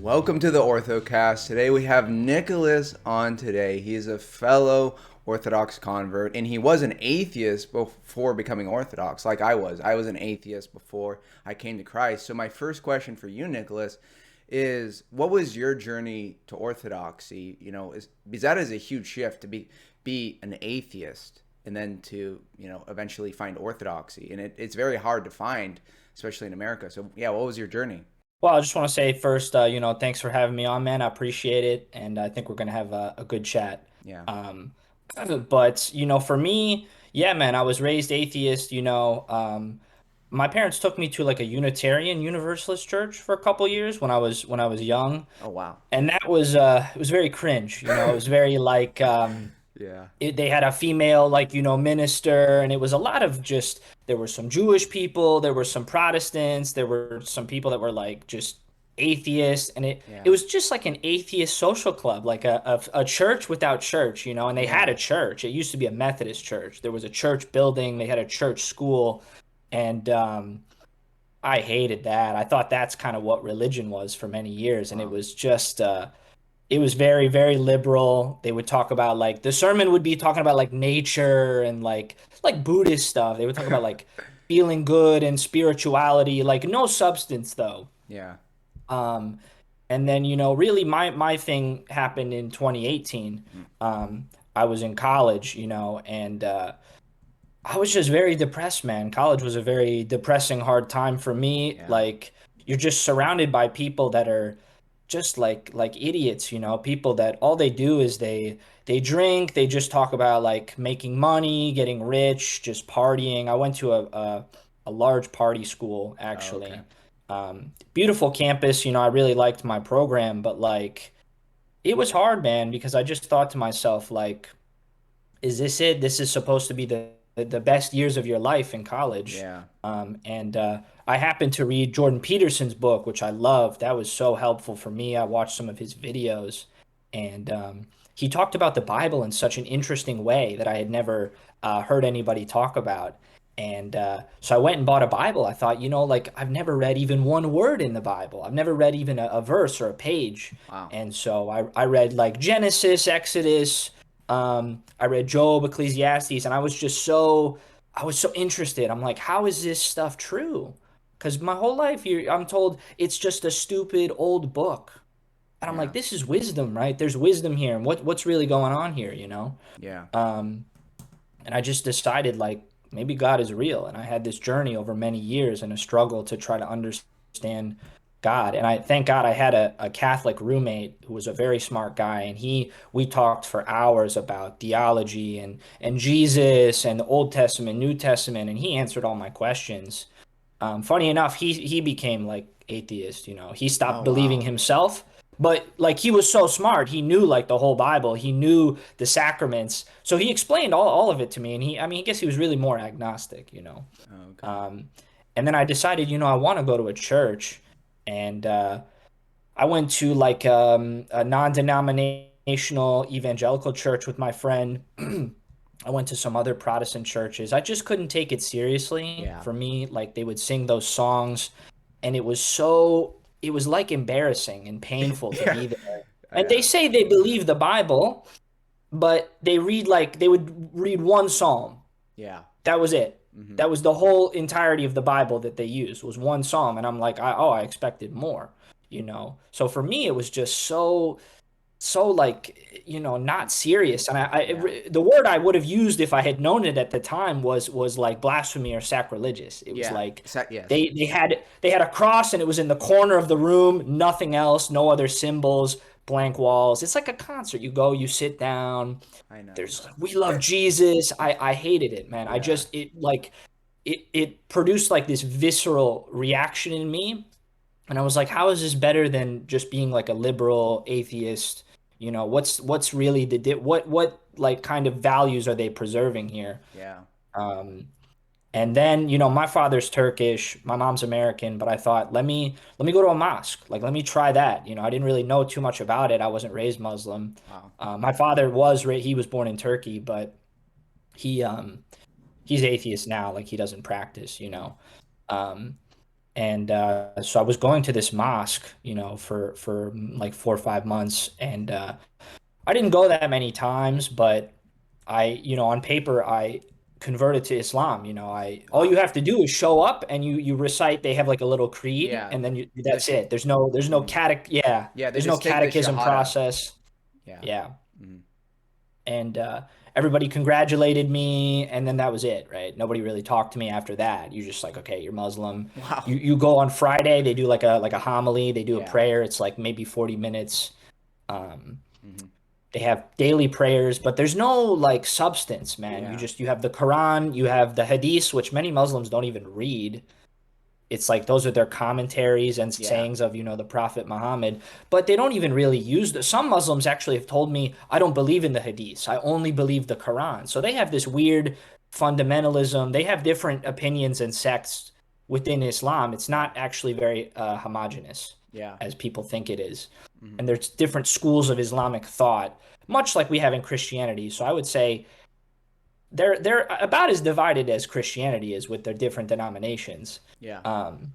Welcome to the Orthocast. Today we have Nicholas on today. He is a fellow Orthodox convert, and he was an atheist before becoming Orthodox, like I was. I was an atheist before I came to Christ. So my first question for you, Nicholas, is what was your journey to Orthodoxy? Because that is a huge shift to be an atheist and then to, eventually find Orthodoxy. And it's very hard to find, especially in America. So yeah, what was your journey? Well, I just want to say first, thanks for having me on, man. I appreciate it, and I think we're gonna have a good chat. Yeah. Um, but for me, yeah, man, I was raised atheist. My parents took me to like a Unitarian Universalist church for a couple years when I was young, Oh wow. and that was it was very cringe. It was very like Yeah. they had a female like minister, and it was a lot of just there were some Jewish people, there were some Protestants, there were some people that were like just atheists, and it Yeah. was just like an atheist social club, like a church without church, and they had Yeah. a church. It used to be a Methodist church. There was a church building, they had a church school, and I hated that. I thought that's kind of what religion was for many years, and it Wow. was just it was very, very liberal. They would talk about like the sermon would be talking about like nature and like Buddhist stuff. They would talk about like feeling good and spirituality, like no substance though. Yeah. Um, and then really my thing happened in 2018. Mm. I was in college, and I was just very depressed, man. College was a very depressing, hard time for me. Yeah. Like you're just surrounded by people that are just like idiots, people that all they do is they drink, they just talk about like making money, getting rich, just partying. I went to a large party school Oh, okay. actually. Beautiful campus, I really liked my program, but like it was hard, man, because I just thought to myself like is this it? This is supposed to be the best years of your life in college. Yeah. And I happened to read Jordan Peterson's book, which I loved. That was so helpful for me. I watched some of his videos, and he talked about the Bible in such an interesting way that I had never heard anybody talk about. And so I went and bought a Bible. I thought, like I've never read even one word in the Bible. I've never read even a verse or a page. Wow. And so I read like Genesis, Exodus. I read Job, Ecclesiastes, and I was so interested. I'm like, how is this stuff true? Because my whole life, I'm told it's just a stupid old book. And I'm Yeah. like, this is wisdom, right? There's wisdom here. And what's really going on here, Yeah. Um, and I just decided like maybe God is real. And I had this journey over many years and a struggle to try to understand God. And I thank God I had a Catholic roommate who was a very smart guy. And we talked for hours about theology and Jesus and the Old Testament, New Testament, and he answered all my questions. Funny enough, he became like atheist, He stopped Oh believing wow. himself, but like he was so smart, he knew like the whole Bible, he knew the sacraments. So he explained all of it to me, and I mean, I guess he was really more agnostic. Oh, okay. Um, and then I decided, I want to go to a church, and I went to like a non-denominational evangelical church with my friend. I went to some other Protestant churches. I just couldn't take it seriously. Yeah. For me, like they would sing those songs, and it was like embarrassing and painful to Yeah. be there. And they Yeah. say they believe the Bible, but they would read one psalm. Yeah. That was it. Hmm. That was the whole entirety of the Bible that they used was one psalm, and I'm like, I expected more. So for me, it was just so like not serious. And Yeah. the word I would have used if I had known it at the time was like blasphemy or sacrilegious. It was Yeah. like Yes. they had a cross, and it was in the corner of the room, nothing else, no other symbols, blank walls. It's like a concert. You go, you sit down. I know. There's we love Jesus. I hated it, man. I Yeah. just it like it produced like this visceral reaction in me. And I was like, how is this better than just being like a liberal atheist? What's really what like kind of values are they preserving here? Yeah. Um, and then, my father's Turkish, my mom's American, but I thought, let me go to a mosque. Like, let me try that. I didn't really know too much about it. I wasn't raised Muslim. Wow. My father he was born in Turkey, but he he's atheist now. Like, he doesn't practice. Um, And so I was going to this mosque, for like 4 or 5 months, and I didn't go that many times, but on paper, I converted to Islam. I all you Wow. have to do is show up and you recite. They have like a little creed, Yeah. and then The that's it. There's no mhm. yeah, They there's no just take the catechism shahada. process. Yeah. Yeah, Mhm. and everybody congratulated me, and then that was it, right? Nobody really talked to me after that. You just like, okay, you're Muslim. You Wow. you go on Friday. They do like a homily. They do a Yeah. prayer. It's like maybe 40 minutes. Um, Hmm. they have daily prayers, but there's no like substance, man. Yeah. You have the Quran, you have the Hadiths, which many Muslims don't even read. It's like those are their commentaries and Yeah. sayings of, the Prophet Muhammad, but they don't even really use some Muslims actually have told me, I don't believe in the Hadiths. I only believe the Quran. So they have this weird fundamentalism. They have different opinions and sects within Islam. It's Yeah. not actually very homogenous Yeah. as people think it is. Hmm. And there's different schools of Islamic thought, much like we have in Christianity. So I would say they're about as divided as Christianity is with their different denominations. Yeah. Um,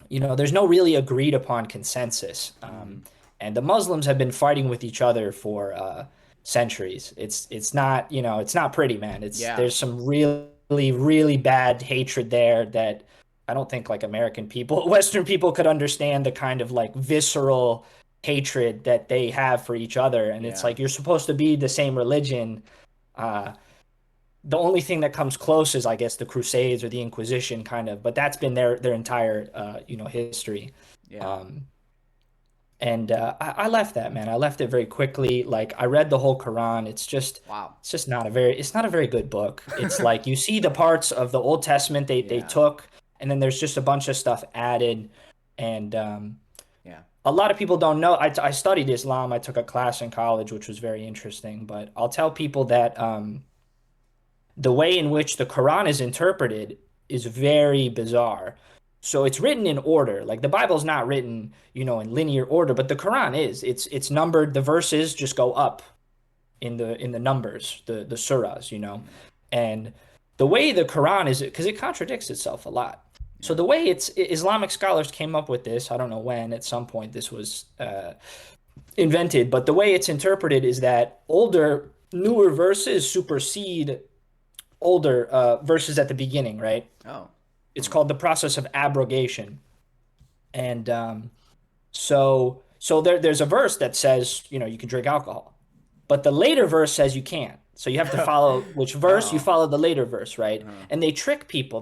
there's no really agreed upon consensus. Hmm. And the Muslims have been fighting with each other for centuries. It's not, it's not pretty, man. Yeah. There's some really, really bad hatred there that I don't think like American people, Western people could understand the kind of like visceral hatred that they have for each other. And it's Yeah. like you're supposed to be the same religion. Uh, the only thing that comes close is, I guess, the Crusades or the Inquisition, kind of, but that's been their entire history. Yeah. Um, and I left that, man. I left it very quickly. Like I read the whole Quran. Wow. It's just not a very good book. It's like you see the parts of the Old Testament they Yeah. took, and then there's just a bunch of stuff added. And Yeah. a lot of people don't know. I studied Islam. I took a class in college, which was very interesting. But I'll tell people that the way in which the Quran is interpreted is very bizarre. So it's written in order. Like the Bible's not written, in linear order, but the Quran is. It's numbered. The verses just go up in the numbers, the surahs, Mm. And the way the Quran is, because it contradicts itself a lot. So Yeah. the way Islamic scholars came up with this, I don't know when, at some point this was invented, but the way it's interpreted is that newer verses supersede older verses at the beginning, right? Oh. It's Hmm. called the process of abrogation. And so there's a verse that says, you can drink alcohol, but the later verse says you can't. So you have to follow which verse you Oh. follow the later verse, right? Uh, And they trick people.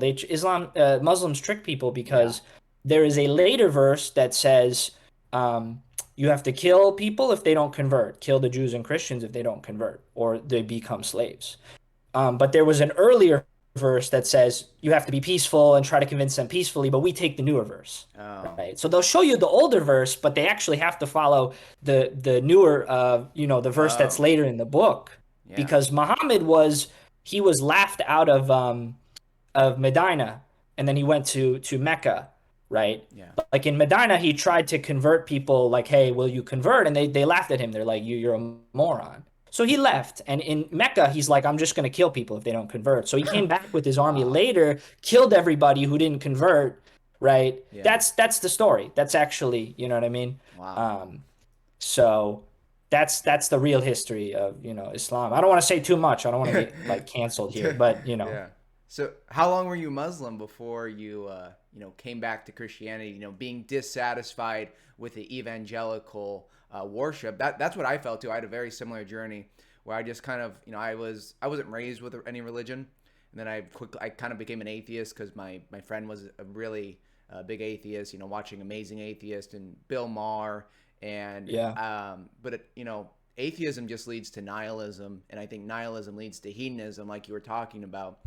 Muslims trick people yeah. because there is a later verse that says um, you have to kill people if they don't convert, kill the Jews and Christians if they don't convert, or they become slaves. But there was an earlier verse that says you have to be peaceful and try to convince them peacefully, but we take the newer verse, Oh. right? So they'll show you the older verse, but they actually have to follow the newer, the verse that's Oh. later in the book, Yeah. because Muhammad he was laughed out of Medina, and then he went to Mecca, right? Yeah. But like in Medina, he tried to convert people, like, "Hey, will you convert?" And they laughed at him. They're like, "You're a moron." So he left, and in Mecca, he's like, "I'm just going to kill people if they don't convert." So he came back with his army Wow. later, killed everybody who didn't convert, right? Yeah. That's the story. That's actually, you know what I mean? Wow. Um, so that's the real history of, Islam. I don't want to say too much. I don't want to get like canceled here, but Yeah. So, how long were you Muslim before you, came back to Christianity? Being dissatisfied with the evangelical worship. That's what I felt too. I had a very similar journey where I just kind of, I wasn't raised with any religion, and then I kind of became an atheist because my friend was a really big atheist. Watching Amazing Atheist and Bill Maher, and yeah, but atheism just leads to nihilism, and I think nihilism leads to hedonism, like you were talking about,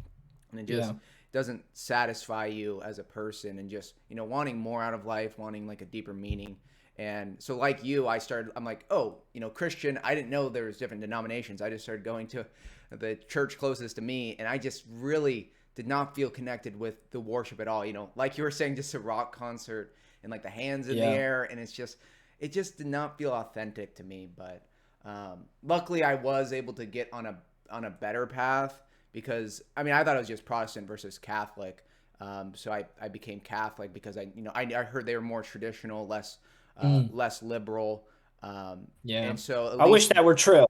and it just yeah, doesn't satisfy you as a person, and just wanting more out of life, wanting like a deeper meaning. And so like you, I'm like, oh, Christian. I didn't know there was different denominations. I just started going to the church closest to me, and I just really did not feel connected with the worship at all. Like you were saying, just a rock concert and like the hands in the yeah, air, and it just did not feel authentic to me. But luckily I was able to get on a better path, because I thought it was just Protestant versus Catholic, So I became Catholic because I heard they were more traditional, Mm, less liberal, yeah. and so at I wish least that were true.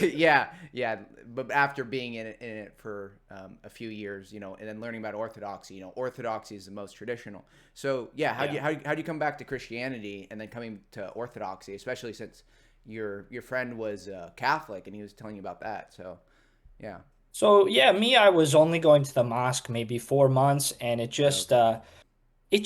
yeah. But after being in it for a few years, and then learning about Orthodoxy, Orthodoxy is the most traditional. So yeah, Yeah. how do you come back to Christianity and then coming to Orthodoxy, especially since your friend was Catholic and he was telling you about that. So yeah, So yeah, me, I was only going to the mosque maybe 4 months, and okay, it just, it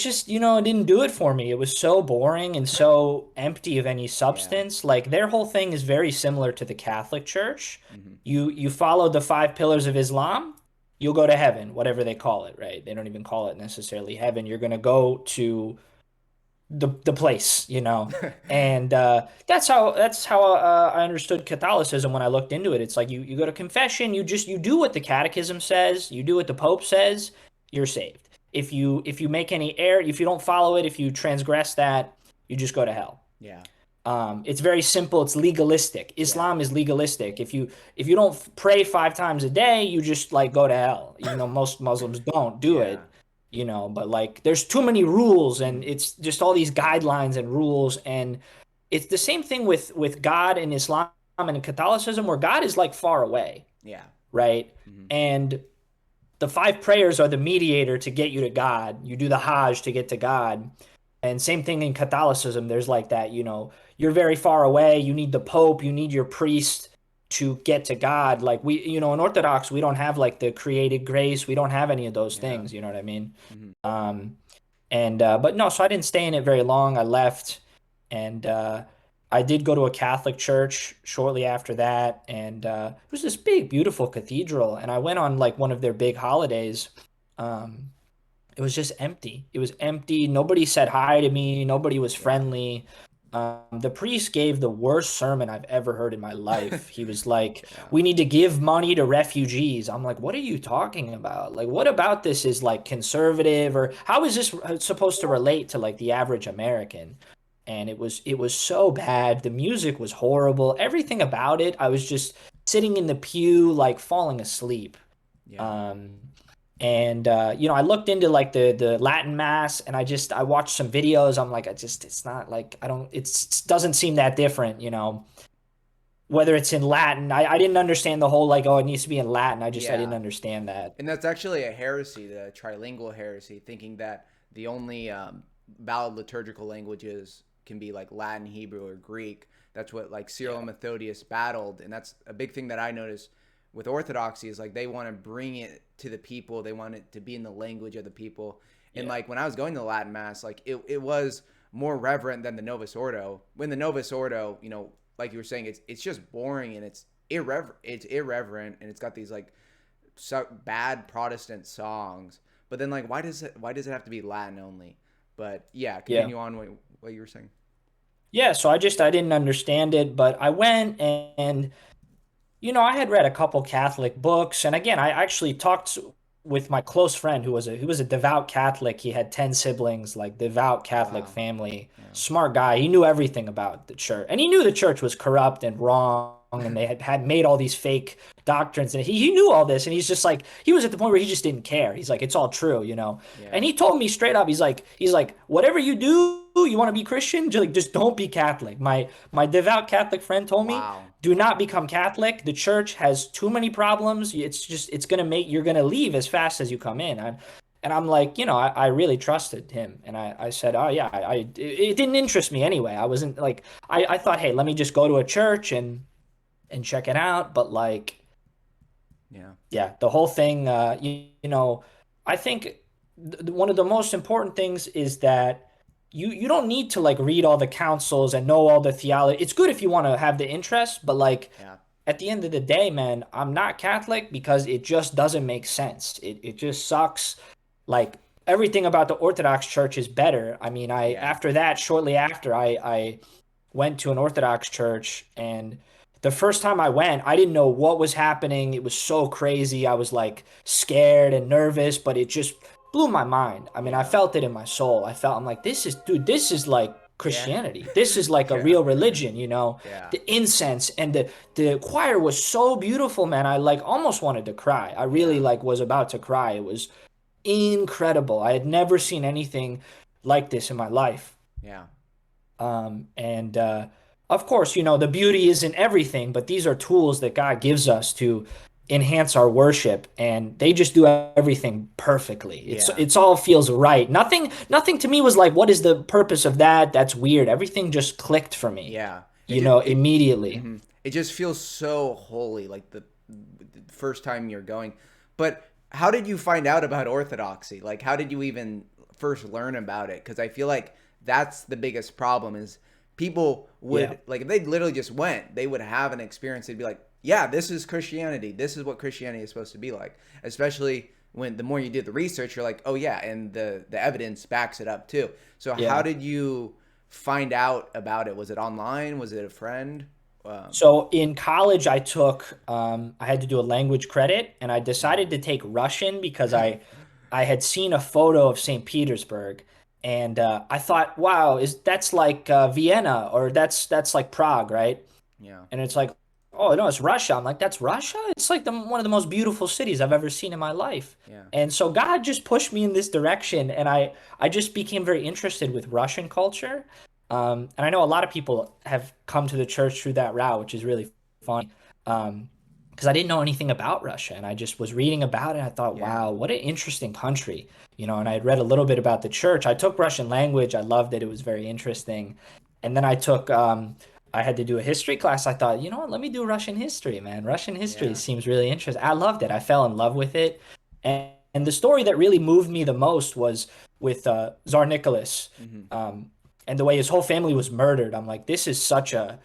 didn't do it for me. It was so boring and so empty of any yeah, substance. Like their whole thing is very similar to the Catholic Church. hmm, You follow the five pillars of Islam, you'll go to heaven, whatever they call it, right? They don't even call it necessarily heaven. You're gonna go to the place, and that's how I understood Catholicism when I looked into it. It's like you go to confession, you do what the Catechism says, you do what the Pope says, you're saved. If you make any error, if you don't follow it, if you transgress that, you just go to hell. yeah, It's very simple. It's legalistic. yeah, Islam is legalistic. If you don't pray 5 times a day, you just like go to hell. Even though most Muslims don't do yeah, it, but like there's too many rules, and hmm, it's just all these guidelines and rules, and it's the same thing with God in Islam and in Catholicism, where God is like far away, yeah, right? hmm, And the five prayers are the mediator to get you to God. You do the Hajj to get to God. And same thing in Catholicism. There's like that, you're very far away. You need the Pope, you need your priest to get to God. Like in Orthodox, we don't have like the created grace. We don't have any of those yeah, things. You know what I mean? hmm, Um, but no, so I didn't stay in it very long. I left, and I did go to a Catholic church shortly after that, and it was this big, beautiful cathedral. And I went on like one of their big holidays. Um, it was just empty. It was empty. Nobody said hi to me. Nobody was yeah, friendly. The priest gave the worst sermon I've ever heard in my life. He was like, yeah, "We need to give money to refugees." I'm like, "What are you talking about? Like, what about this is like conservative, or how is this supposed to relate to like the average American?" And it was so bad. The music was horrible. Everything about it, I was just sitting in the pew, like falling asleep. yeah. Um, and I looked into like the Latin Mass, and I watched some videos. I'm like, it's not like I don't it doesn't seem that different, whether it's in Latin. I didn't understand the whole like, oh, it needs to be in Latin. I didn't Yeah. understand that. And that's actually a heresy, the trilingual heresy, thinking that the only valid liturgical languages can be like Latin, Hebrew, or Greek. That's what like Cyril Yeah. and Methodius battled, and that's a big thing that I noticed with Orthodoxy is like they want to bring it to the people. They want it to be in the language of the people. And Yeah. like when I was going to Latin Mass, like it was more reverent than the Novus Ordo. When the Novus Ordo, like you were saying, it's just boring and it's irreverent and it's got these like bad Protestant songs. But then like why does it have to be Latin only? But yeah, Yeah. continue on what you were saying. Yeah, so I didn't understand it, but I went, and I had read a couple Catholic books, and again, I actually talked with my close friend who was a devout Catholic. He had 10 siblings, like devout Catholic Wow. family. Yeah. Smart guy. He knew everything about the church. And he knew the church was corrupt and wrong, and they had made all these fake doctrines, and he knew all this, and he's just like he was at the point where he just didn't care. He's like, it's all true. And Yeah. he told me straight up, he's like, whatever you do, you want to be Christian, just don't be Catholic. My devout Catholic friend told me, Wow. do not become Catholic. The church has too many problems. It's gonna make you're gonna leave as fast as you come in. And I'm like, I really trusted him, and I said, oh yeah, it didn't interest me anyway. I wasn't like I thought, hey, let me just go to a church and check it out. But like, Yeah. yeah, the whole thing, I think one of the most important things is that you don't need to like read all the councils and know all the theology. It's good if you want to have the interest, but like Yeah. at the end of the day, man, I'm not Catholic because it just doesn't make sense. It just sucks. Like everything about the Orthodox Church is better. I mean, Yeah. after that, shortly after, I went to an Orthodox church, and the first time I went, I didn't know what was happening. It was so crazy. I was like scared and nervous, but it just blew my mind. I mean, I Yeah. felt it in my soul. I'm like, this is like Yeah. Christianity. This is like a Yeah. real religion. Yeah. The incense and the choir was so beautiful, man. I like almost wanted to cry. I really Yeah. like was about to cry. incredible. I had never seen anything like this in my life. Yeah. And of course, the beauty isn't everything, but these are tools that God gives us to enhance our worship, and they just do everything perfectly. Yeah. It's all feels right. Nothing to me was like, what is the purpose of that? That's weird. Everything just clicked for me, Yeah. It just immediately. it just feels so holy, like the first time you're going. But how did you find out about Orthodoxy? Like, how did you even first learn about it? Because I feel like that's the biggest problem is people Yeah. would like if they literally just went, they would have an experience. They'd be like, "Yeah, this is Christianity. This is what Christianity is supposed to be like." Especially when the more you do the research, you're like, "Oh yeah," and the evidence backs it up too. So how Yeah. did you find out about it? Was it online? Was it a friend? So in college, I had to do a language credit, and I decided to take Russian because I had seen a photo of St. Petersburg, and I thought, wow, is that's like Vienna, or that's like Prague, right? Yeah, And it's like, oh no, it's Russia. I'm like, that's Russia? It's like one of the most beautiful cities I've ever seen in my life. yeah, And so God just pushed me in this direction, and I just became very interested with Russian culture. And I know a lot of people have come to the church through that route, which is really funny. Because I didn't know anything about Russia, and I just was reading about it. I thought, yeah, wow, what an interesting country, and I had read a little bit about the church. I took Russian language. I loved it. It was very interesting. And then I had to do a history class. I thought, you know what, let me do Russian history, man. Russian history yeah. seems really interesting. I loved it. I fell in love with it. And the story that really moved me the most was with Tsar Nicholas, Hmm. and the way his whole family was murdered. I'm like, this is such a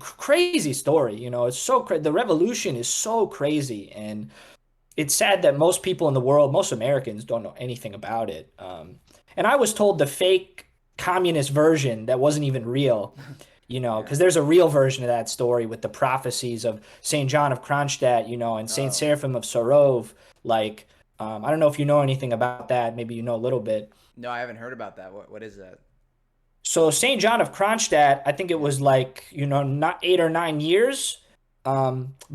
crazy story. It's so the revolution is so crazy, and it's sad that most people in the world, most Americans, don't know anything about it. And I was told the fake communist version that wasn't even real. Yeah. Because there's a real version of that story with the prophecies of Saint John of Kronstadt, and Saint Oh, Seraphim of Sarov. Like, I don't know if you know anything about that. Maybe you know a little bit. no, I haven't heard about that. What is that? So Saint John of Kronstadt, I think it Yeah. was like, not 8 or 9 years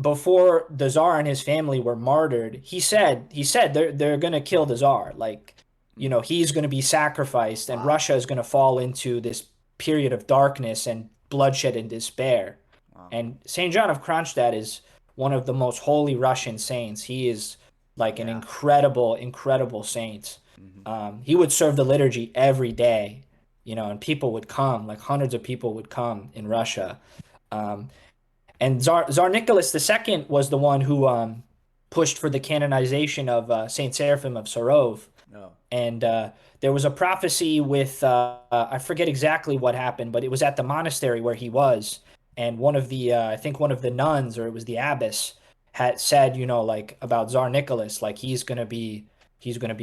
before the Tsar and his family were martyred. He said they're gonna kill the Tsar. Like, Mm. he's gonna be sacrificed, and Wow. Russia is gonna fall into this period of darkness and bloodshed and despair. Wow. And Saint John of Kronstadt is one of the most holy Russian saints. He is like an Yeah. incredible, incredible saint. Hmm. He would serve the liturgy every day, and people would come, like hundreds of people would come in Russia. Um, and Tsar Nicholas II was the one who pushed for the canonization of Saint Seraphim of Sarov. No. And there was a prophecy with, I forget exactly what happened, but it was at the monastery where he was. And I think one of the nuns, or it was the abbess, had said, like about Tsar Nicholas, like he's going to be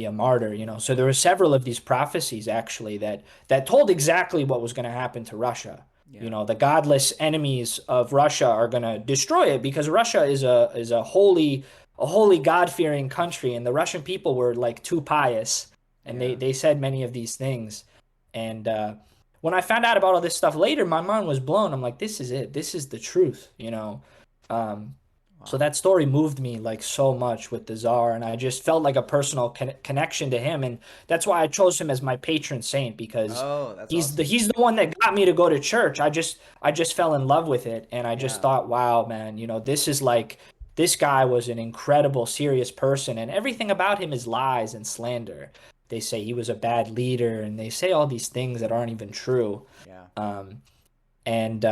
a martyr. So there were several of these prophecies actually that told exactly what was going to happen to Russia. Yeah. The godless enemies of Russia are going to destroy it, because Russia is a holy God-fearing country, and the Russian people were like too pious, and they Yeah. they said many of these things. And when I found out about all this stuff later, my mind was blown. I'm like, this is it. This is the truth. Um, so Wow. that story moved me like so much with the Tsar, and I just felt like a personal connection to him, and that's why I chose him as my patron saint, because Oh, that's he's the awesome. he's the one that got me to go to church. I just fell in love with it, and I just Yeah. thought, wow, man, this guy was an incredible, serious person, and everything about him is lies and slander. They say he was a bad leader, and they say all these things that aren't even true. Yeah. Um, and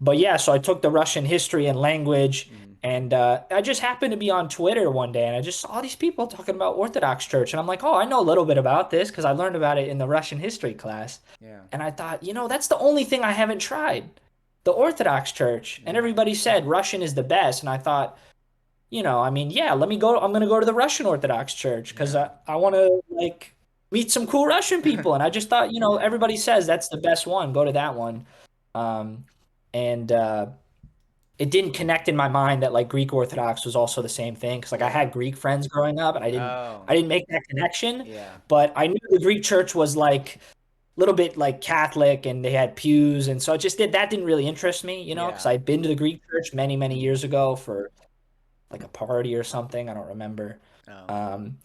But yeah, so I took the Russian history and language, Hmm. and I just happened to be on Twitter one day, and I just saw these people talking about Orthodox Church, and I'm like, oh, I know a little bit about this because I learned about it in the Russian history class. Yeah. And I thought, that's the only thing I haven't tried, the Orthodox Church. And Yeah. everybody said Russian is the best, and I thought, I mean, yeah, let me go. I'm gonna go to the Russian Orthodox Church because Yeah. I want to like meet some cool Russian people, and I just thought, Yeah. everybody says that's the best one. Go to that one. Um, and It didn't connect in my mind that like Greek Orthodox was also the same thing, because like I Yeah. had Greek friends growing up, and I didn't Oh. I didn't make that connection. Yeah. But I knew the Greek church was like a little bit like Catholic, and they had pews, and so that didn't really interest me, because Yeah. I'd been to the Greek church many, many Hmm. years ago for like a party or something. I don't remember. Oh. Um,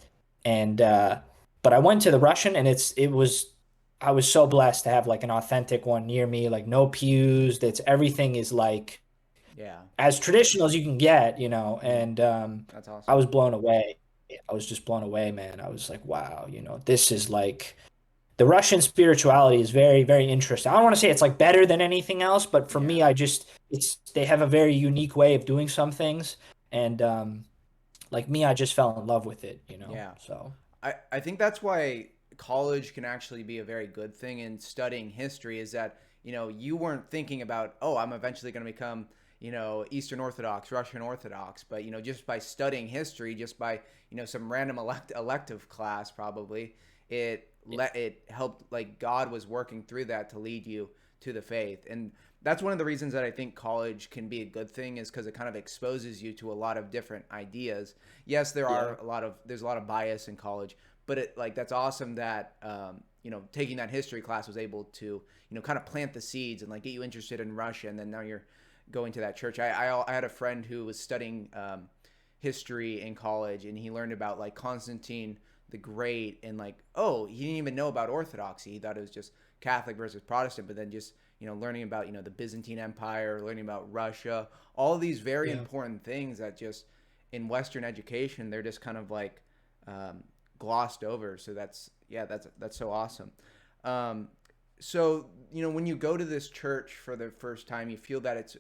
And but I went to the Russian, and it was I was so blessed to have like an authentic one near me, like no pews. That's everything is like Yeah. as traditional as you can get, Hmm. and That's I awesome. was blown away. I was just blown away, man. I was like, wow, this is like the Russian spirituality is very, very interesting. I don't want to say it's like better than anything else, but for me, Yeah. it's they have a very unique way of doing some things, and like me, I just fell in love with it. Yeah. So I think that's why college can actually be a very good thing in studying history is that, you weren't thinking about, oh, I'm eventually going to become, Eastern Orthodox, Russian Orthodox, but, just by studying history, just by, some random elective class probably, it helped, like God was working through that to lead you to the faith. And that's one of the reasons that I think college can be a good thing is because it kind of exposes you to a lot of different ideas. Yes, yeah, there's a lot of bias in college, but that's awesome that taking that history class was able to kind of plant the seeds and like get you interested in Russia, and then now you're going to that church. I had a friend who was studying history in college, and he learned about like Constantine the Great, and like, oh, he didn't even know about Orthodoxy. He thought it was just Catholic versus Protestant, but then just learning about the Byzantine Empire, learning about Russia, all of these very yeah. important things that just in Western education they're just kind of like um, glossed over. So that's so awesome. Um, so when you go to this church for the first time, you feel that it's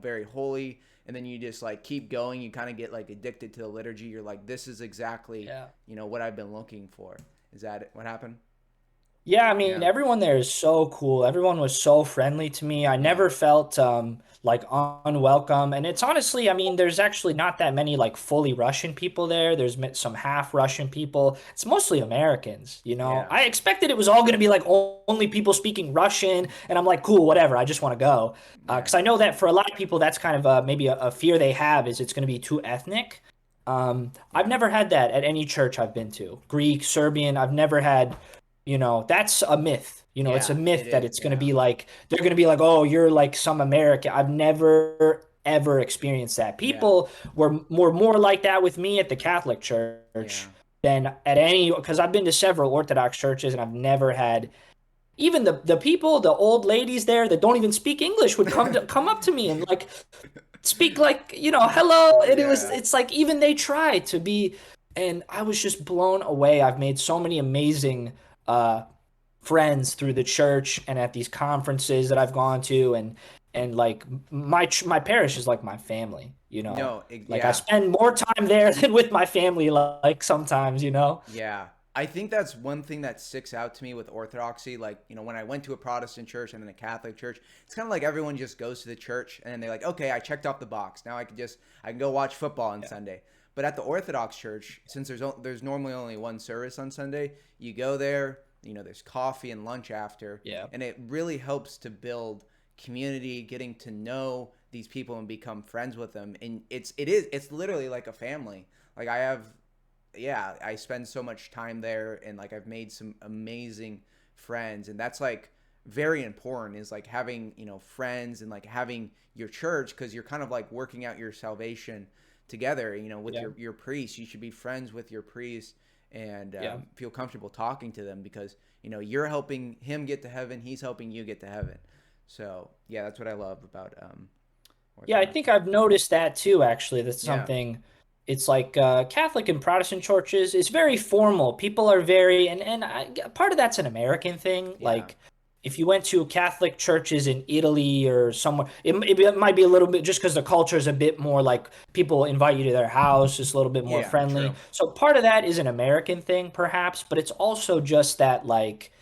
very holy, and then you just like keep going. You kind of get like addicted to the liturgy. You're like, this is exactly Yeah. what I've been looking for. Is that what happened? Yeah, I mean, Yeah. everyone there is so cool. Everyone was so friendly to me. I Yeah. never felt like unwelcome. And it's honestly, I mean, there's actually not that many like fully Russian people there. There's some half Russian people. It's mostly Americans. Yeah. I expected it was all going to be like only people speaking Russian, and I'm like, cool, whatever. I just want to go. Yeah. Because I know that for a lot of people, that's kind of maybe a fear they have is it's going to be too ethnic. I've Yeah. never had that at any church I've been to. Greek, Serbian, I've never had. That's a myth. It's a Yeah. It myth that is. it's going to Yeah. be like, they're going to be like, oh, you're like some American. I've never, ever experienced that. Yeah. People were more like that with me at the Catholic Church Yeah. than at any, because I've been to several Orthodox churches and I've never had, even the people, the old ladies there that don't even speak English would come up to me and like speak like, hello. And Yeah. it's like, even they try to be, and I was just blown away. I've made so many amazing, uh, friends through the church and at these conferences that I've gone to, and like my parish is like my family. No. Like I Yeah. spend more time there than with my family like sometimes. Yeah. I think that's one thing that sticks out to me with Orthodoxy. Like, when I went to a Protestant church and then a Catholic church, it's kind of like everyone just goes to the church and then they're like, okay, I checked off the box. Now I can go watch football on Yeah. Sunday. But at the Orthodox church, since there's normally only one service on Sunday, you go there, there's coffee and lunch after, Yeah. and it really helps to build community, getting to know these people and become friends with them. And it's literally like a family. Like I spend so much time there, and like I've made some amazing friends, and that's like very important is like having friends and like having your church, because you're kind of like working out your salvation together, with Yeah. your priest. You should be friends with your priest and Yeah. feel comfortable talking to them, because you're helping him get to heaven, he's helping you get to heaven. So yeah, that's what I love about Yeah, I think Orthodoxy. I've noticed that too, actually. That's Yeah. something, it's like Catholic and Protestant churches, it's very formal. People are very, part of that's an American thing. Yeah. Like, if you went to Catholic churches in Italy or somewhere, it might be a little bit just because the culture is a bit more like people invite you to their house, it's a little bit more Yeah, friendly. true. So part of that is an American thing, perhaps, but it's also just that, like,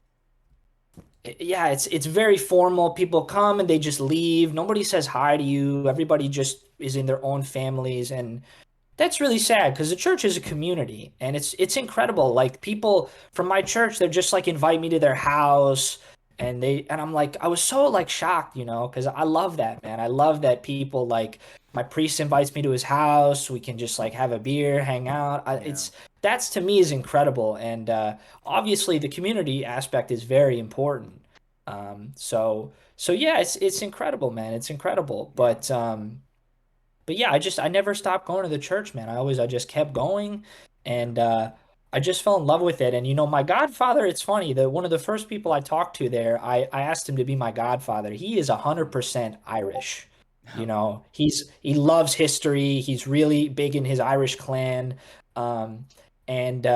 yeah, it's very formal. People come and they just leave. Nobody says hi to you. Everybody just is in their own families, and that's really sad because the church is a community, and it's incredible. Like people from my church, they're just like invite me to their house, and I'm like, I was so like shocked, because I love that, man. I love that people like my priest invites me to his house. We can just like have a beer, hang out. Yeah. That's to me is incredible, and obviously the community aspect is very important. So yeah, it's incredible, man. It's incredible, Yeah. but yeah, I never stopped going to the church, man. I just kept going, Yeah. and I just fell in love with it. And my godfather, it's funny that one of the first people I talked to there, I asked him to be my godfather. He is 100% Irish. He loves history. He's really big in his Irish clan. Um, and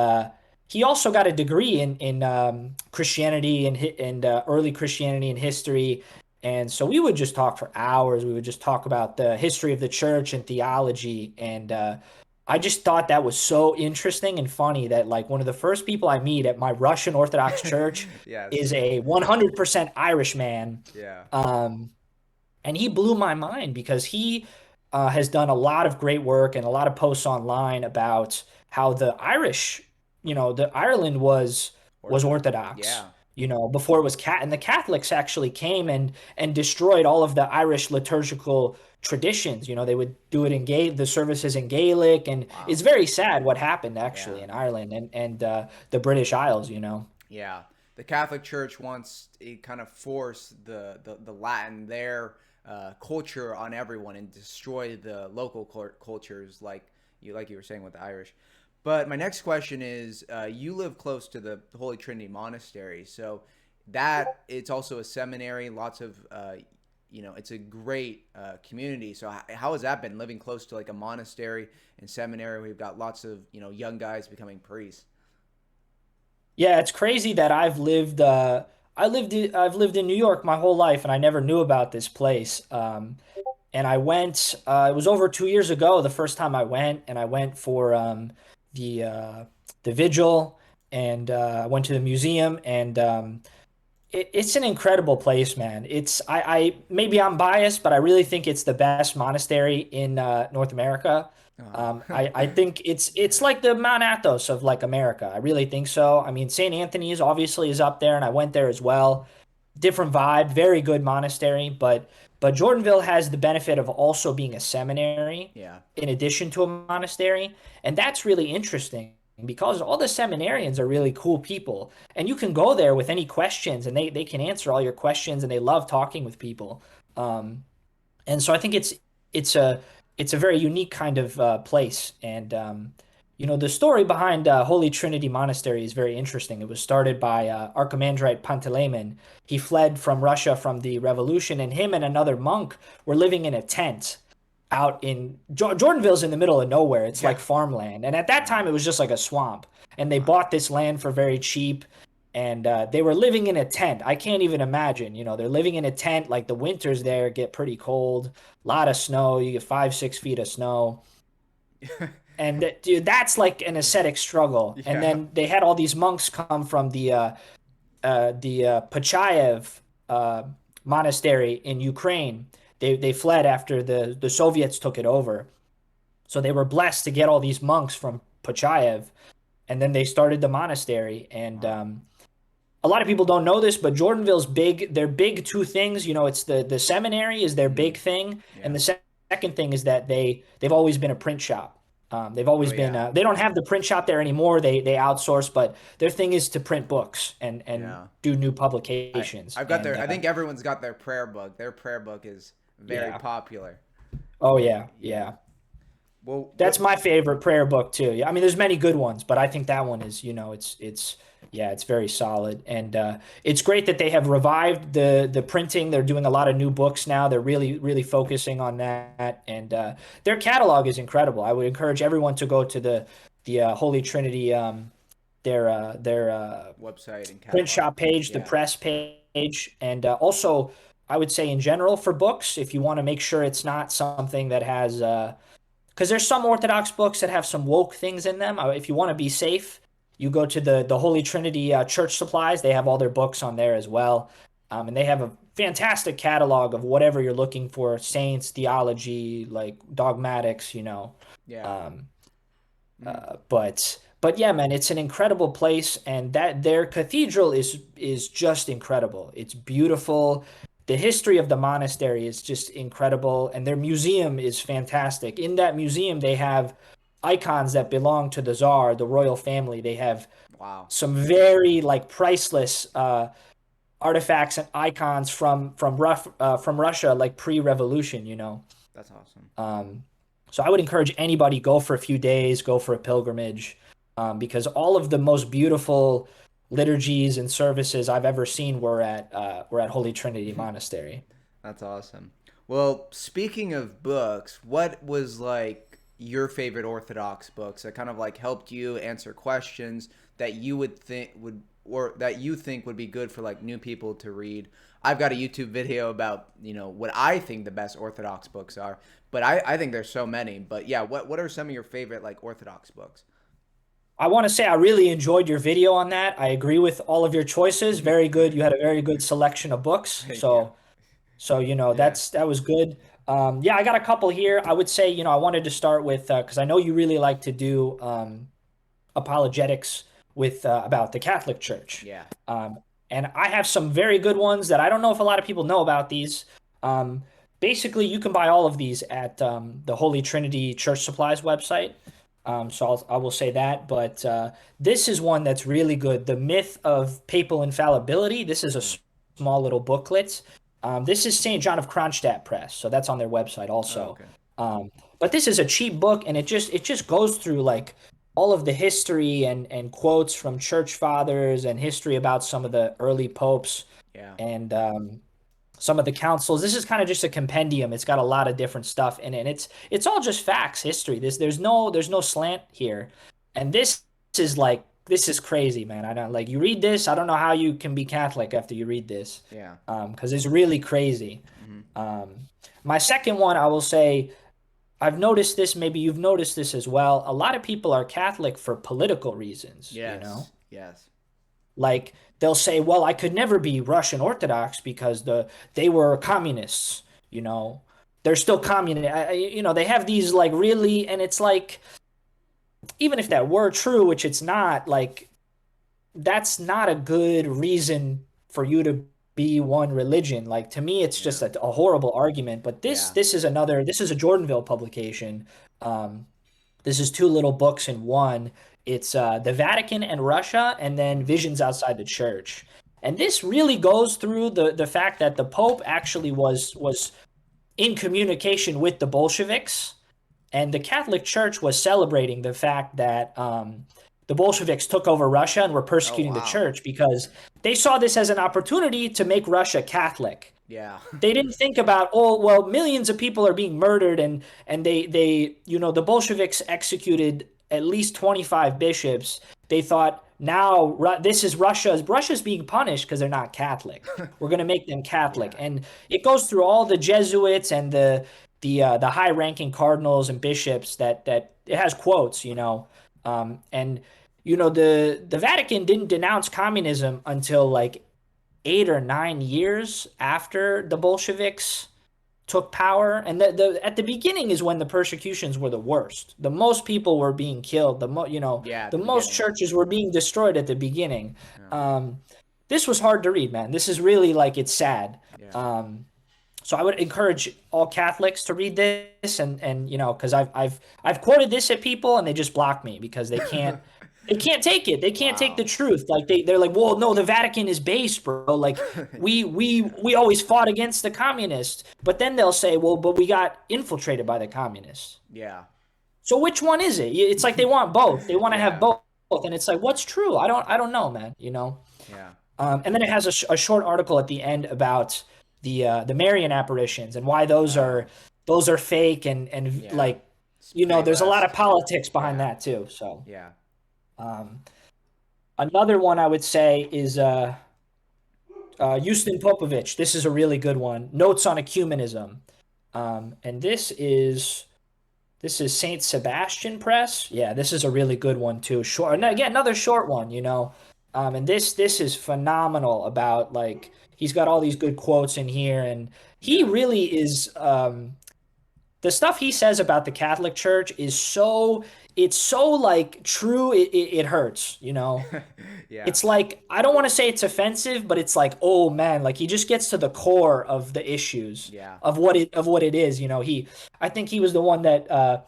he also got a degree in Christianity and early Christianity and history. And so we would just talk for hours. We would just talk about the history of the church and theology. And I just thought that was so interesting and funny that like one of the first people I meet at my Russian Orthodox church Yes. is a 100% Irish man. Yeah. Um, and he blew my mind because he has done a lot of great work and a lot of posts online about how the Irish, the Ireland was Orthodox. Orthodox, Yeah. before it was cat, and the Catholics actually came and destroyed all of the Irish liturgical traditions. They would do it in the services in Gaelic, and Wow. it's very sad what happened actually Yeah. in Ireland and the British Isles. Yeah. The Catholic Church wants to kind of force the Latin, their culture on everyone and destroy the local cultures like you were saying with the Irish. But my next question is, you live close to the Holy Trinity Monastery, so that it's also a seminary. Lots of it's a great community. So how has that been living close to like a monastery and seminary? We've got lots of young guys becoming priests. Yeah, it's crazy that I've lived in New York my whole life and I never knew about this place. And I went it was over 2 years ago the first time I went, and I went for the uh the vigil, and I went to the museum, and it's an incredible place, man. I maybe I'm biased, but I really think it's the best monastery in North America. Oh. I think it's like the Mount Athos of like America. I really think so. I mean, St. Anthony's obviously is up there, and I went there as well. Different vibe, very good monastery, but Jordanville has the benefit of also being a seminary Yeah. in addition to a monastery, and that's really interesting because all the seminarians are really cool people, and you can go there with any questions, and they can answer all your questions, and they love talking with people. Um, and so I think it's a it's a very unique kind of place. And the story behind Holy Trinity Monastery is very interesting. It was started by Archimandrite Panteleimon. He fled from Russia from the revolution, and him and another monk were living in a tent out in Jordanville's in the middle of nowhere. It's Yeah. like farmland, and at that time it was just like a swamp. And they Wow. bought this land for very cheap, and they were living in a tent. I can't even imagine. They're living in a tent. Like the winters there get pretty cold, a lot of snow. You get 5, 6 feet of snow. And dude, that's like an ascetic struggle. And Yeah. then they had all these monks come from the Pachayev uh, monastery in Ukraine. They fled after the Soviets took it over. So they were blessed to get all these monks from Pachayev, and then they started the monastery. And Wow. a lot of people don't know this, but Jordanville's big. Their big two things. It's the seminary is their big Mm. thing, and Yeah. the second thing is that they've always been a print shop. They've Oh always been. yeah. They don't have the print shop there anymore. They outsource, but their thing is to print books and Yeah. do new I publications. I've got And their. I think everyone's got their prayer book. Their prayer book is very yeah. popular. Oh yeah, Yeah. yeah. Well, That's my favorite prayer book too. Yeah, I mean, there's many good ones, but I think that one is, yeah, it's very solid, and it's great that they have revived the printing. They're doing a lot of new books now. They're really really focusing on that, and their catalog is incredible. I would encourage everyone to go to the Holy Trinity their website and print catalog. shop page, the Yeah. press page, and also I would say in general for books, if you want to make sure it's not something that has because there's some Orthodox books that have some woke things in them. If you want to be safe, you go to the Holy Trinity Church Supplies. They have all their books on there as well, and they have a fantastic catalog of whatever you're looking for: saints, theology, like dogmatics. Yeah. Um, Mm. but yeah, man, it's an incredible place, and that their cathedral is just incredible. It's beautiful. The history of the monastery is just incredible, and their museum is fantastic. In that museum, they have icons that belong to the Tsar, the royal family. They have Wow. some very like priceless artifacts and icons from Russia, like pre-revolution. That's awesome. Um, so I would encourage anybody go for a few days, go for a pilgrimage. because all of the most beautiful liturgies and services I've ever seen were at Holy Trinity Monastery. That's awesome. Well, speaking of books, what was like your favorite Orthodox books that kind of like helped you answer questions that you would think would or that you think would be good for like new people to read? I've got a YouTube video about, what I think the best Orthodox books are, but I think there's so many. But yeah, what are some of your favorite like Orthodox books? I want to say I really enjoyed your video on that. I agree with all of your choices. Very good. You had a very good selection of books. Thank you. So Yeah. that was good. Yeah, I got a couple here. I would say, I wanted to start with because I know you really like to do apologetics with about the Catholic Church. Yeah. Um, and I have some very good ones that I don't know if a lot of people know about these. Um, Basically, you can buy all of these at the Holy Trinity Church Supplies website. So I will say that, but this is one that's really good. The Myth of Papal Infallibility. This is a Mm. small little booklet. This is St. John of Kronstadt Press, so that's on their website Oh, also. okay. But this is a cheap book, and it just goes through like all of the history and quotes from church fathers and history about some of the early popes Yeah. and some of the councils. This is kind of just a compendium. It's got a lot of different stuff in it. And it's all just facts, history. There's no slant here. And this is crazy, man. I don't like you read this. I don't know how you can be Catholic after you read this, Yeah. because it's really crazy. Hmm. My second one, I will say, I've noticed this. Maybe you've noticed this as well. A lot of people are Catholic for political reasons. Yes. Yes. Like they'll say, "Well, I could never be Russian Orthodox because they were communists." You know, they're still communist. They have these like really, and it's like even if that were true, which it's not, like that's not a good reason for you to be one religion. Like to me, it's Yeah. just a horrible argument. But this Yeah. this is another. This is a Jordanville publication. Um, this is two little books in one. It's the Vatican and Russia, and then Hmm. Visions Outside the Church. And this really goes through the fact that the Pope actually was in communication with the Bolsheviks, and the Catholic Church was celebrating the fact that the Bolsheviks took over Russia and were Oh, persecuting the wow. church because they saw this as an opportunity to make Russia Catholic. Yeah. They didn't think about, oh, well, millions of people are being murdered, and the Bolsheviks executed at least 25 bishops. They thought, now this is Russia's being punished because they're not Catholic. We're going to make them Catholic. Yeah. And it goes through all the Jesuits and the high-ranking cardinals and bishops that it has quotes, and the Vatican didn't denounce communism until like 8 or 9 years after the Bolsheviks took power. And at the beginning is when the persecutions were the worst. The most people were being killed. Yeah. At The the most beginning. churches were being destroyed at the beginning. Yeah. This was hard to read, man. This is really like it's sad. Yeah. So I would encourage all Catholics to read this, and because I've quoted this at people and they just block me because they can't take it. They can't take the Wow. truth. Like they're like, well, no, the Vatican is base, bro. Like we always fought against the communists, but then they'll say, well, but we got infiltrated by the communists. Yeah. So which one is it? It's like they want both. They want to have Yeah. both, and it's like, what's true? I don't know, man. Yeah. And then it has a short article at the end about the Marian apparitions and why Uh, those are fake and yeah. like It's pretty there's a lot of less. politics behind Yeah. that too. So Yeah. um, another one I would say is Houston Popovich. This is a really good one. Notes on Ecumenism, and this is Saint Sebastian Press. Yeah, this is a really good one too. Short, and Yeah. again, another short one. And this is phenomenal about like he's got all these good quotes in here, and he Yeah. really is. The stuff he says about the Catholic Church is it's so like true. It hurts. Yeah. It's like I don't want to say it's offensive, but it's like, oh man, like he just gets to the core of the issues Yeah. of what it is. I think he was the one that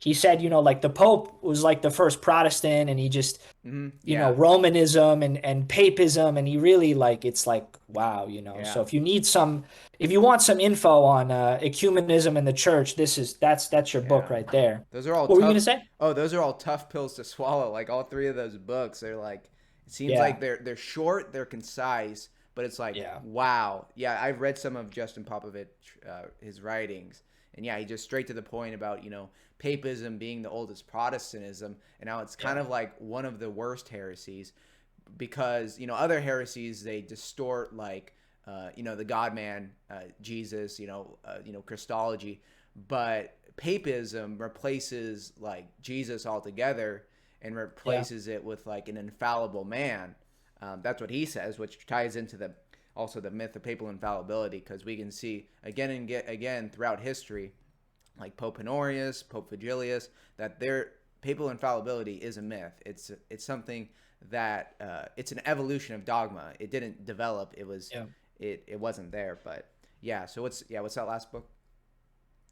he said, like the Pope was like the first Protestant, and he just, Yeah. Romanism and papism, and he really like it's like wow, Yeah. So if you want some info on ecumenism in the church, that's your book Yeah. right there. Those are all What were you tough. gonna say? Oh, those are all tough pills to swallow. Like all three of those books, they're like it seems Yeah, like they're short, they're concise, but it's like yeah, wow. Yeah, I've read some of Justin Popovich, his writings, and yeah, he just straight to the point about papism being the oldest Protestantism, and now it's kind yeah, of like one of the worst heresies because other heresies they distort like the God man Jesus Christology, but papism replaces like Jesus altogether and yeah. replaces it with like an infallible man. That's what he says, which ties into the also the myth of papal infallibility because we can see again and again throughout history like Pope Honorius, Pope Vigilius, that their papal infallibility is a myth. It's something that it's an evolution of dogma. It didn't develop. Yeah. It wasn't there. But yeah. So what's that last book?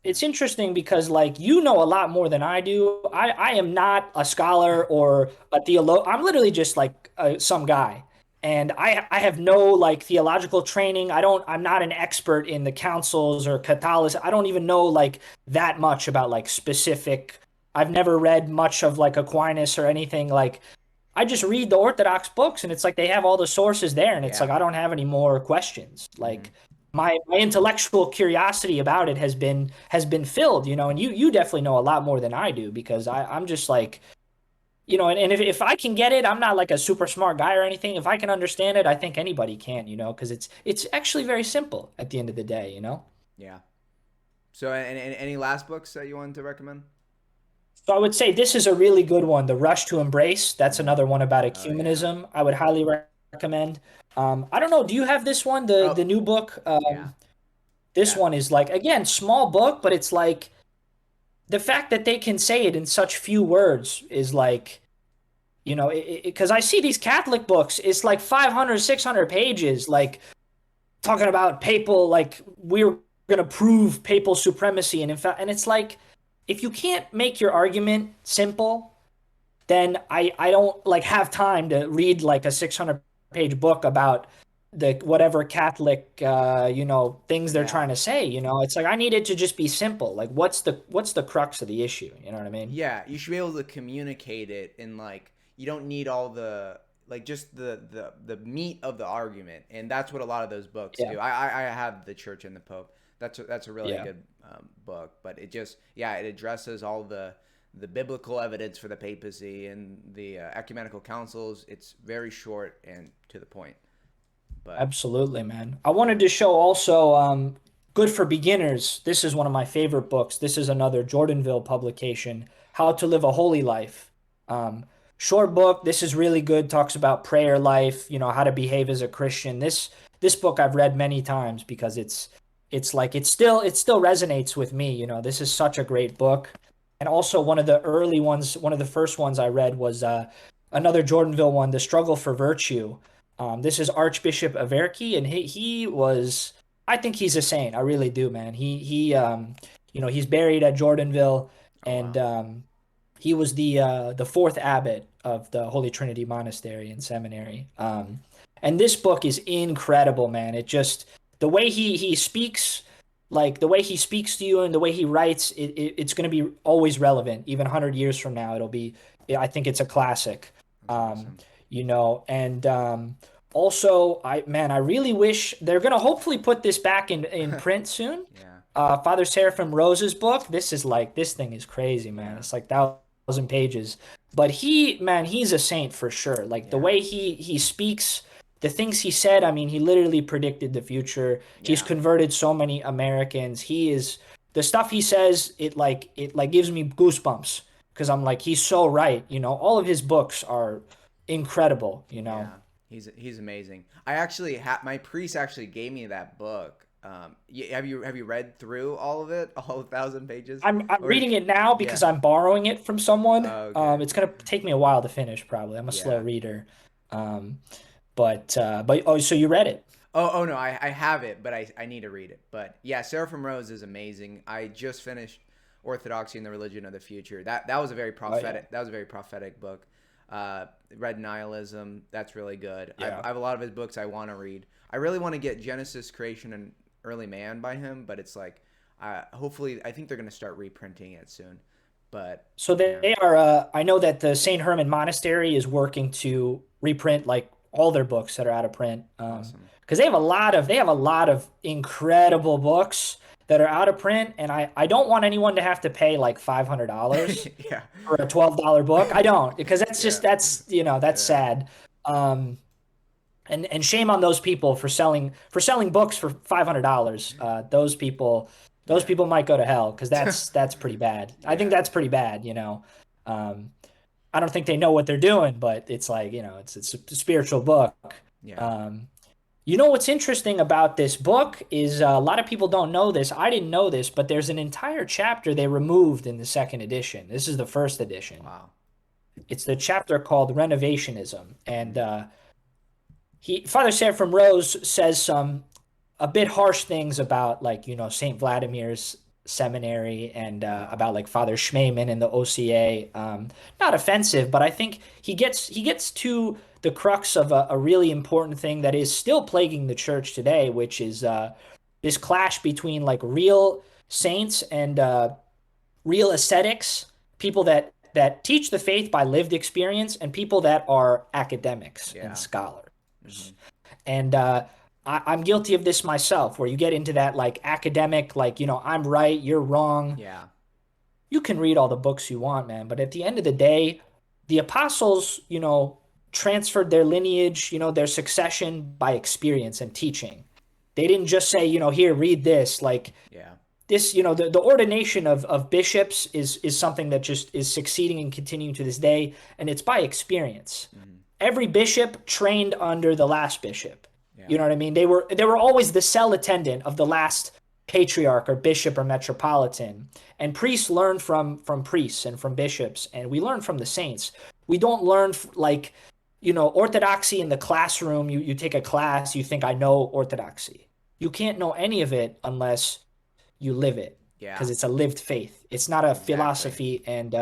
Yeah. It's interesting because like you know a lot more than I do. I am not a scholar or a theologian. I'm literally just like some guy. And I have no like theological training. I'm not an expert in the councils or Catholicism. I don't even know like that much about like specific. I've never read much of like Aquinas or anything like I just read the Orthodox books and it's like they have all the sources there and it's like Yeah. I don't have any more questions. Mm-hmm. Like my intellectual curiosity about it has been filled, and you definitely know a lot more than I do because I'm just like, and if I can get it, I'm not like a super smart guy or anything. If I can understand it, I think anybody can, because it's actually very simple at the end of the day. Yeah. So and any last books that you wanted to recommend? So I would say this is a really good one. The Rush to Embrace. That's Mm-hmm. another one about Oh yeah. ecumenism. I would highly recommend. I don't know. Do you have this one, the Oh the new book? yeah. This Yeah. one is like again small book, but it's like the fact that they can say it in such few words is like because I see these Catholic books, it's like 500, 600 pages, like talking about papal, like we're going to prove papal supremacy. And in fact, and it's like, if you can't make your argument simple, then I don't like have time to read like a 600-page book about the whatever Catholic, things they're Yeah. trying to say, it's like, I need it to just be simple. Like what's the crux of the issue? You know what I mean? Yeah, you should be able to communicate it in like you don't need all the like just the meat of the argument, and that's what a lot of those books Yeah. do. I have the Church and the Pope. That's a really Yeah. good book, but it just it addresses all the biblical evidence for the papacy and the ecumenical councils. It's very short and to the point. But Absolutely, man. I wanted to show also Good for Beginners. This is one of my favorite books. This is another Jordanville publication, How to Live a Holy Life. Um, Short book. This is really good. Talks about prayer life, how to behave as a Christian. This book I've read many times because it's like it still resonates with me, This is such a great book. And also one of the early ones, one of the first ones I read was another Jordanville one, The Struggle for Virtue. This is Archbishop Averki, and he was. I think he's a saint. I really do, man. He's buried at Jordanville, oh and wow, he was the fourth abbot of the Holy Trinity Monastery and Seminary. And this book is incredible, man. It just the way he speaks, like the way he speaks to you and the way he writes, it's going to be always relevant. Even 100 years from now, it'll be. I think it's a classic. that's Um, awesome. and also I really wish they're gonna hopefully put this back in print soon. Yeah, Father Seraphim Rose's book. This thing is crazy, man. yeah, It's like 1,000 pages. But he's a saint for sure. Like the yeah, way he speaks, the things he said. I mean, he literally predicted the future. He's yeah. converted so many Americans. He is the stuff he says. It like gives me goosebumps because I'm like he's so right. All of his books are incredible. Yeah, he's amazing. I actually my priest actually gave me that book. Have you read through all of it, all 1,000 pages? I'm Or reading it now yeah. because I'm borrowing it from someone. Oh, okay. It's gonna take me a while to finish, probably. I'm a slow Yeah. reader. Um, but oh, so you read it? Oh no, I have it, but I need to read it. But yeah, Seraphim Rose is amazing. I just finished Orthodoxy and the Religion of the Future. That was a very Oh yeah. prophetic. That was a very prophetic book. Read Nihilism. That's really good. Yeah. I have a lot of his books I want to read. I really want to get Genesis, Creation, and Early Man by him, but it's like, hopefully, I think they're going to start reprinting it soon. But So yeah, they are. I know that the St. Herman Monastery is working to reprint like all their books that are out of print. awesome. Because they have a lot of incredible books that are out of print, and I don't want anyone to have to pay like $500 Yeah, for a $12 book. I don't, because yeah, that's yeah, sad. Um, and shame on those people for selling books for $500. Those yeah, people might go to hell because that's pretty bad. I think yeah, that's pretty bad. Um, I don't think they know what they're doing, but it's like it's a spiritual book. yeah. Um, what's interesting about this book is a lot of people don't know this. I didn't know this, but there's an entire chapter they removed in the second edition. This is the first edition. Wow. It's the chapter called Renovationism, and Mm, Father Seraphim Rose says some a bit harsh things about like Saint Vladimir's seminary and about like Father Schmemann and the OCA. Not offensive, but I think he gets to the crux of a really important thing that is still plaguing the church today, which is this clash between like real saints and real ascetics, people that teach the faith by lived experience, and people that are academics and yeah. scholars. Hmm. And I'm guilty of this myself, where you get into that like academic, like, I'm right, you're wrong. Yeah. You can read all the books you want, man. But at the end of the day, the apostles, transferred their lineage, their succession by experience and teaching. They didn't just say, here, read this. Like Yeah. this, the ordination of bishops is something that just is succeeding and continuing to this day. And it's by experience. Hmm. Every bishop trained under the last bishop. Yeah. You know what I mean? They were always the cell attendant of the last patriarch or bishop or metropolitan. And priests learn from priests and from bishops, and we learn from the saints. We don't learn like orthodoxy in the classroom. You take a class, you think I know orthodoxy. You can't know any of it unless you live it, Yeah. because it's a lived faith. It's not a Exactly. philosophy, and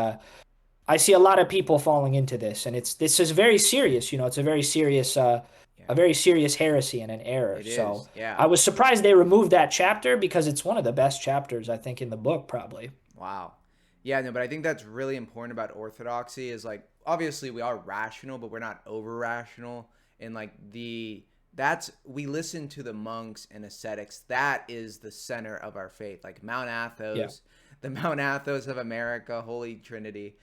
I see a lot of people falling into this, and this is very serious. It's a Yeah. very serious heresy and an error. It So is. Yeah. I was surprised they removed that chapter because it's one of the best chapters I think in the book, probably. Wow. Yeah, no, but I think that's really important about orthodoxy is like obviously we are rational, but we're not over rational. And like that's we listen to the monks and ascetics. That is the center of our faith. Like Mount Yeah, Athos, the Mount Athos of America, Holy Trinity.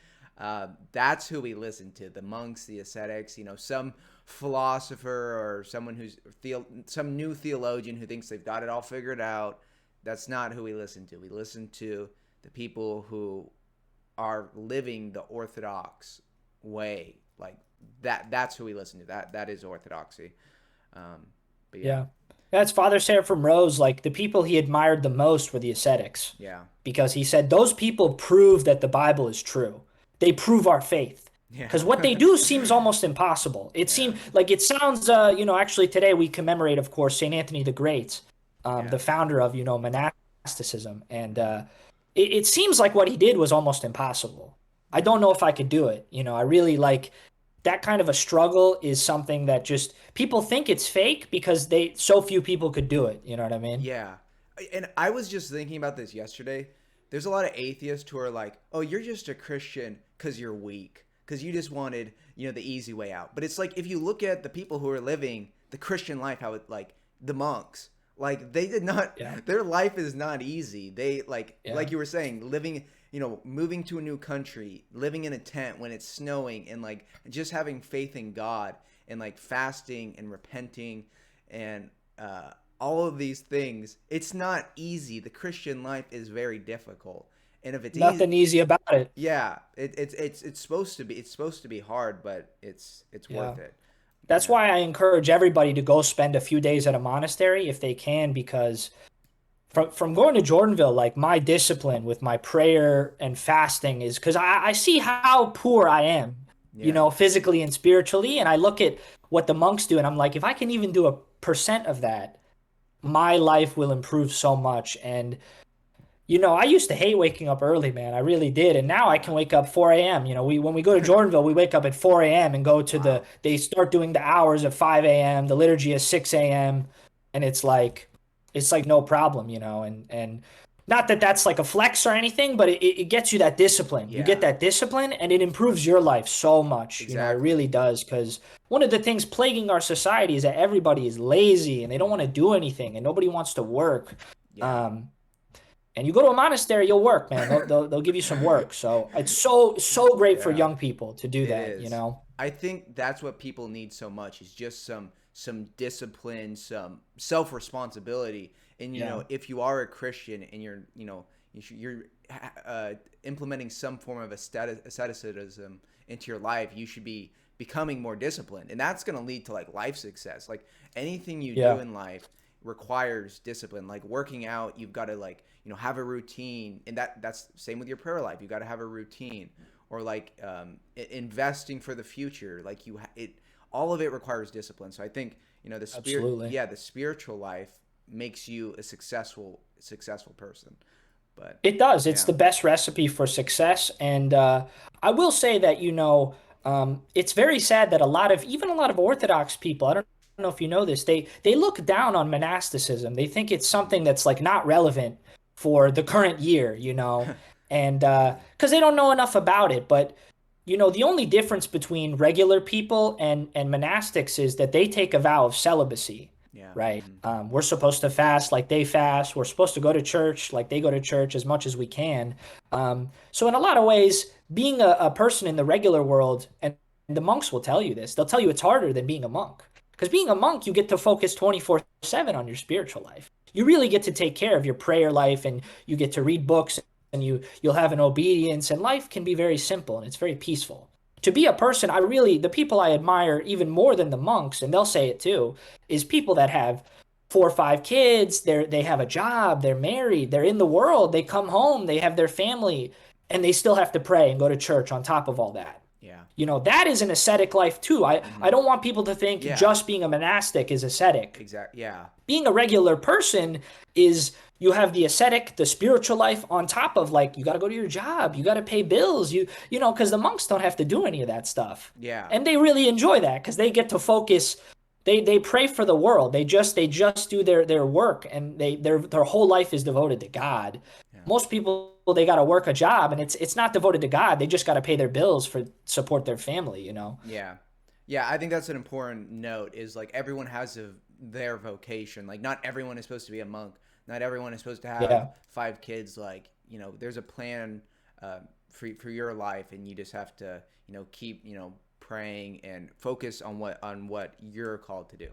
That's who we listen to. The monks, the ascetics. Some philosopher or someone who's some new theologian who thinks they've got it all figured out. That's not who we listen to. We listen to the people who are living the Orthodox way. Like that's who we listen to. That is orthodoxy. Um, but yeah, yeah. That's Father Seraphim Rose. Like the people he admired the most were the ascetics, yeah, because he said those people prove that the Bible is true. They prove our faith. yeah, Because what they do seems almost impossible. yeah, It sounds, actually today we commemorate, of course, St. Anthony the Great, yeah, the founder of, monasticism. And it seems like what he did was almost impossible. I don't know if I could do it. I really like that kind of a struggle is something that just people think it's fake because so few people could do it. You know what I mean? yeah. And I was just thinking about this yesterday. There's a lot of atheists who are like, "Oh, you're just a Christian because you're weak, because you just wanted, the easy way out." But it's like if you look at the people who are living the Christian life, how it like the monks, like they did not, Yeah. their life is not easy. They Yeah. like you were saying, living, moving to a new country, living in a tent when it's snowing, and like just having faith in God and like fasting and repenting and all of these things. It's not easy. The Christian life is very difficult, and if it's easy, Nothing easy about it. yeah, it's supposed to be. It's supposed to be hard, but it's Yeah. worth it. That's Yeah, why I encourage everybody to go spend a few days at a monastery if they can, because from going to Jordanville, like my discipline with my prayer and fasting is because I see how poor I am, yeah, physically and spiritually. And I look at what the monks do, and I'm like, if I can even do 1% of that, my life will improve so much. And I used to hate waking up early, man. I really did. And now I can Yeah. wake up 4 a.m. When we go to Jordanville, we wake up at 4 a.m. and go to Wow. they start doing the hours at 5 a.m., the liturgy at 6 a.m. And it's like no problem, and not that that's like a flex or anything, but it gets you that discipline. You get Yeah. that discipline and it improves your life so much. It Exactly. really does. Because one of the things plaguing our society is that everybody is lazy and they don't want to do anything and nobody wants to work. Yeah. Um, and you go to a monastery, you'll work, man. They'll give you some work. So it's so great for Yeah. young people to do It that. is. I think that's what people need so much is just some discipline, some self responsibility. And Yeah, if you are a Christian and you're implementing some form of asceticism into your life, you should be becoming more disciplined, and that's going to lead to like life success. Like anything you do yeah, in life requires discipline. Like working out, you've got to like have a routine, and that's same with your prayer life. You got to have a routine, or like investing for the future. Like all of it requires discipline. So I think absolutely. the spiritual life makes you a successful person. But It does. It's yeah, the best recipe for success. And I will say that, it's very sad that even a lot of Orthodox people, I don't know if you know this, they look down on monasticism. They think it's something that's like not relevant for the current year. And because they don't know enough about it. But, the only difference between regular people and monastics is that they take a vow of celibacy, yeah, right? We're supposed to fast like they fast. We're supposed to go to church like they go to church as much as we can. So in a lot of ways, being a person in the regular world, and the monks will tell you this, they'll tell you it's harder than being a monk. Because being a monk, you get to focus 24/7 on your spiritual life. You really get to take care of your prayer life and you get to read books and you'll have an obedience and life can be very simple and it's very peaceful. To be a person, the people I admire even more than the monks, and they'll say it too, is people that have 4 or 5 kids, they have a job, they're married, they're in the world, they come home, they have their family, and they still have to pray and go to church on top of all that. yeah, That is an ascetic life too. I hmm don't want people to think yeah, just being a monastic is ascetic. exactly, yeah, Being a regular person is you have the ascetic, the spiritual life on top of like you got to go to your job, you got to pay bills, because the monks don't have to do any of that stuff. yeah, And they really enjoy that because they get to focus. They pray for the world. They just do their work and their whole life is devoted to God. yeah. Most people they got to work a job and it's not devoted to God. They just got to pay their bills for support their family. Yeah. Yeah, I think that's an important note is like everyone has their vocation. Like not everyone is supposed to be a monk. Not everyone is supposed to have Yeah. 5 kids. Like, there's a plan for your life and you just have to, keep, praying and focus on what you're called to do.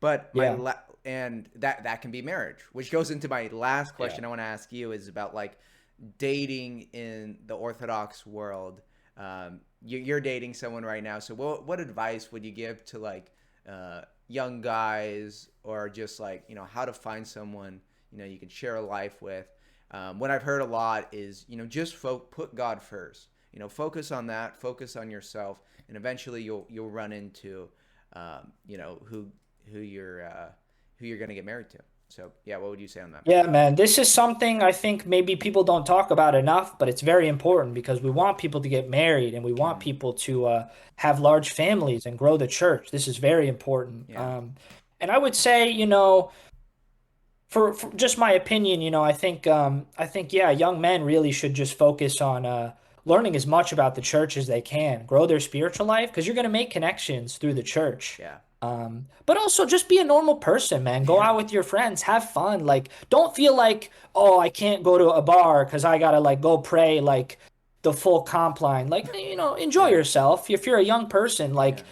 But Yeah. and that can be marriage, which goes into my last Yeah. question I want to ask you is about like dating in the Orthodox world. You're dating someone right now, so what advice would you give to like young guys or just like how to find someone you can share a life with? What I've heard a lot is just put God first. Focus on that, focus on yourself, and eventually you'll run into who you're gonna get married to. So yeah, what would you say on that? Yeah, man, this is something I think maybe people don't talk about enough, but it's very important because we want people to get married and we want Hmm. people to have large families and grow the church. This is very important. Yeah. And I would say, for just my opinion, I think yeah, young men really should just focus on learning as much about the church as they can, grow their spiritual life because you're going to make connections through the church. Yeah. But also just be a normal person, man. Go Yeah. out with your friends, have fun. Like, don't feel like, oh, I can't go to a bar because I gotta like go pray like the full comp line. Like, enjoy Yeah. yourself. If you're a young person, like, Yeah.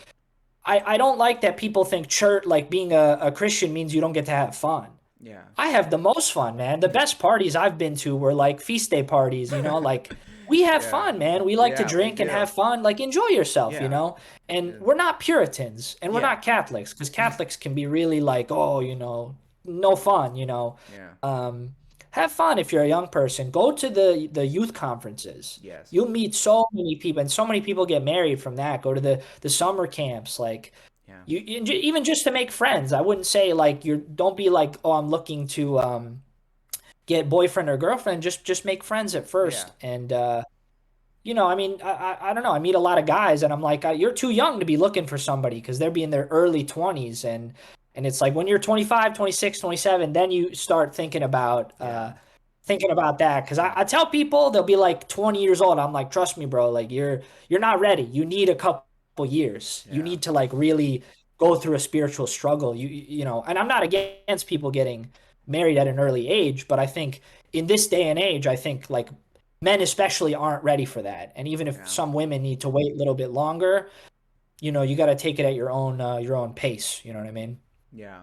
I don't like that people think church, like being a Christian means you don't get to have fun. Yeah. I have the most fun, man. The best parties I've been to were like feast day parties, like we have Yeah. fun, man. We like to Yeah, we drink and do. have fun, like enjoy yourself, Yeah. And Yeah. we're not Puritans and we're Yeah. not Catholics because Catholics can be really like, oh, no fun. Yeah. Um, have fun if you're a young person. Go to the youth conferences. Yes. You'll meet so many people, and so many people get married from that. Go to the summer camps, like Yeah. even just to make friends. I wouldn't say like don't be like, oh, I'm looking to get boyfriend or girlfriend, just make friends at Yeah. first. And I mean, I don't know. I meet a lot of guys, and I'm like, you're too young to be looking for somebody because they're be in their early 20s, and it's like when you're 25, 26, 27, then you start Yeah. thinking about that. Because I tell people they'll be like 20 years old. I'm like, trust me, bro. Like you're not ready. You need a couple years. You Yeah. need to like really go through a spiritual struggle. And I'm not against people getting married at an early age, but I think in this day and age, I think like men especially aren't ready for that. And even if Yeah. some women need to wait a little bit longer, you got to take it at your own pace. You know what I mean? Yeah,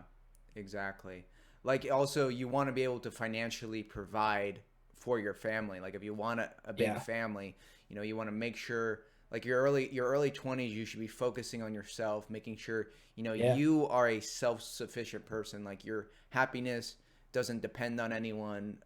exactly. Like also you want to be able to financially provide for your family. Like if you want a big Yeah. family, you want to make sure like your early 20s you should be focusing on yourself, making sure, Yeah. you are a self-sufficient person. Like your happiness doesn't depend on anyone.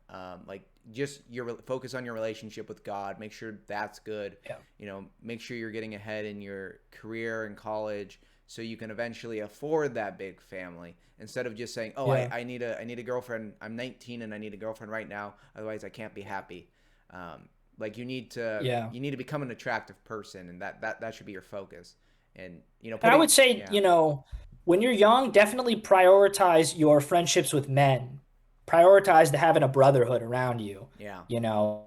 Like just focus on your relationship with God. Make sure that's good. Yeah. Make sure you're getting ahead in your career and college so you can eventually afford that big family instead of just saying, "Oh, Yeah. I need a girlfriend. I'm 19 and I need a girlfriend right now. Otherwise, I can't be happy." Like Yeah. you need to become an attractive person, and that should be your focus. And And I would putting say, yeah, when you're young, definitely prioritize your friendships with men. Prioritize the having a brotherhood around you, yeah, you know,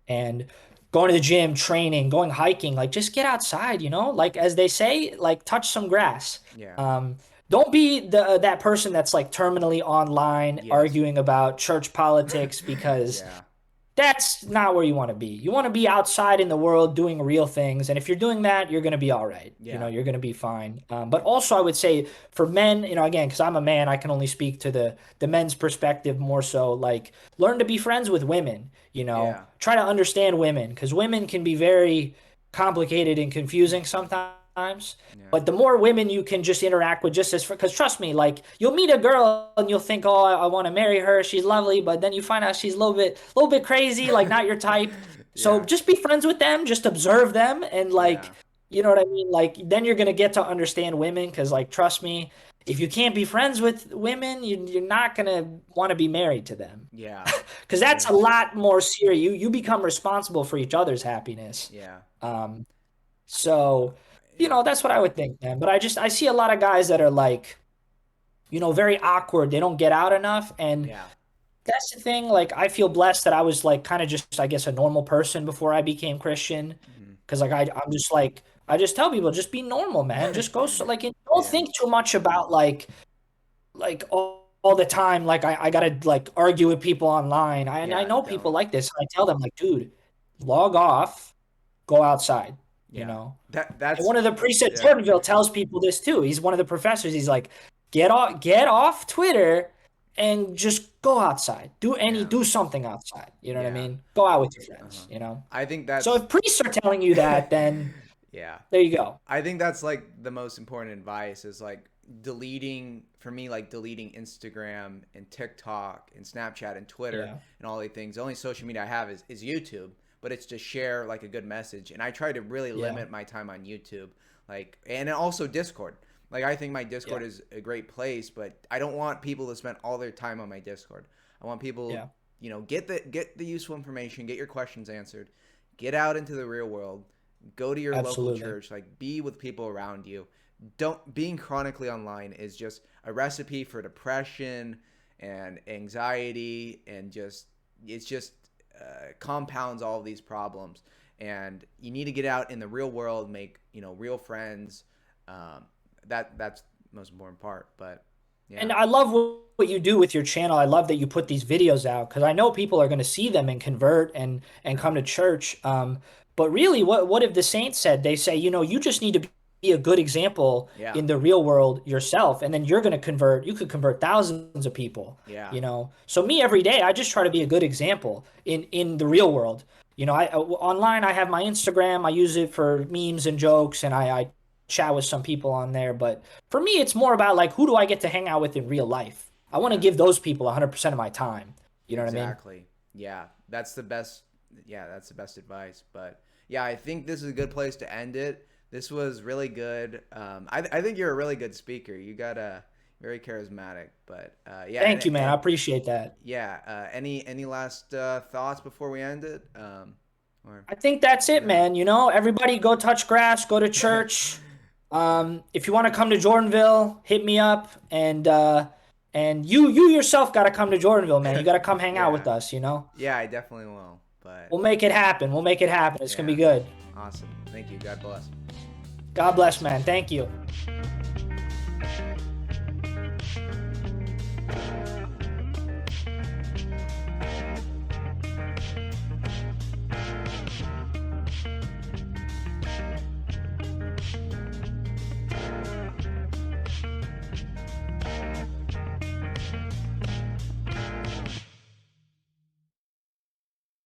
and going to the gym, training, going hiking, like just get outside, like as they say, like touch some grass. yeah, Um, don't be that person that's like terminally online yes, arguing about church politics because yeah, that's not where you want to be. You want to be outside in the world doing real things. And if you're doing that, you're going to be all right. yeah, You're going to be fine. But also, I would say for men, again, because I'm a man, I can only speak to the men's perspective more so. Like, learn to be friends with women. yeah, Try to understand women because women can be very complicated and confusing sometimes. yeah, But the more women you can just interact with, just as because trust me, like you'll meet a girl and you'll think, oh, I want to marry her, she's lovely, but then you find out she's a little bit crazy, like not your type. So yeah, just be friends with them, just observe them, and like, yeah, you know what I mean? Like then you're gonna get to understand women, because like trust me, if you can't be friends with women, you're not gonna want to be married to them, yeah, because that's yeah, a lot more serious. You become responsible for each other's happiness. yeah, Um, so, yeah, that's what I would think, man. But I see a lot of guys that are like, very awkward. They don't get out enough. And yeah, that's the thing. Like, I feel blessed that I was like kind of just, I guess, a normal person before I became Christian. mhm. Cause like, I'm just like, I just tell people, just be normal, man. Just go, so, like, and don't Yeah, think too much about like all the time. Like, I gotta like argue with people online. And I yeah, know people don't. like this. I tell them, like, dude, log off, go outside, you Yeah, know? And that's one of the priests at yeah, Jordanville tells people this too. He's one of the professors. He's like, get off Twitter and just go outside. yeah, Do something outside. You know what I yeah. mean? Go out with your Uh-huh. friends. I think So that's if priests are telling you that, then yeah. there you go. I think that's like the most important advice is like deleting for me like deleting Instagram and TikTok and Snapchat and Twitter Yeah. and all these things. The only social media I have is YouTube, but it's to share like a good message. And I try to really Yeah. limit my time on YouTube. Like and also Discord. Like I think my Yeah. Discord is a great place, but I don't want people to spend all their time on my Discord. I want people, Yeah. get the useful information, get your questions answered, get out into the real world, go to your local Absolutely. church, like be with people around you. Don't being chronically online is just a recipe for depression and anxiety and just it's just compounds all of these problems. And you need to get out in the real world, make real friends. Um, that's the most important part. But yeah, And I love what you do with your channel. I love that you put these videos out because I know people are going to see them and convert and yeah, come to church. But really, what have the saints said? They say, you just need to be a good example yeah, in the real world yourself, and then you're going to convert. You could convert thousands of people. yeah, So me every day, I just try to be a good example in the real world. Online, I have my Instagram. I use it for memes and jokes, and I chat with some people on there. But for me, it's more about like who do I get to hang out with in real life? I want to yeah. give those people 100% of my time. You know what I mean? Exactly. Yeah, that's the best. Yeah, that's the best advice. But yeah, I think this is a good place to end it. This was really good. I think you're a really good speaker. very charismatic. But yeah, Thank you, man. I appreciate that. yeah. Any last thoughts before we end it? Or I think that's it, no? man. You know, everybody go touch grass, go to church. If you want to come to Jordanville, hit me up, and you yourself got to come to Jordanville, man. You got to come hang out with Yeah, us, you know? yeah. I definitely will. But We'll make it happen. We'll make it happen. It's going to yeah, be good. awesome. Thank you. God bless. God bless, man. Thank you.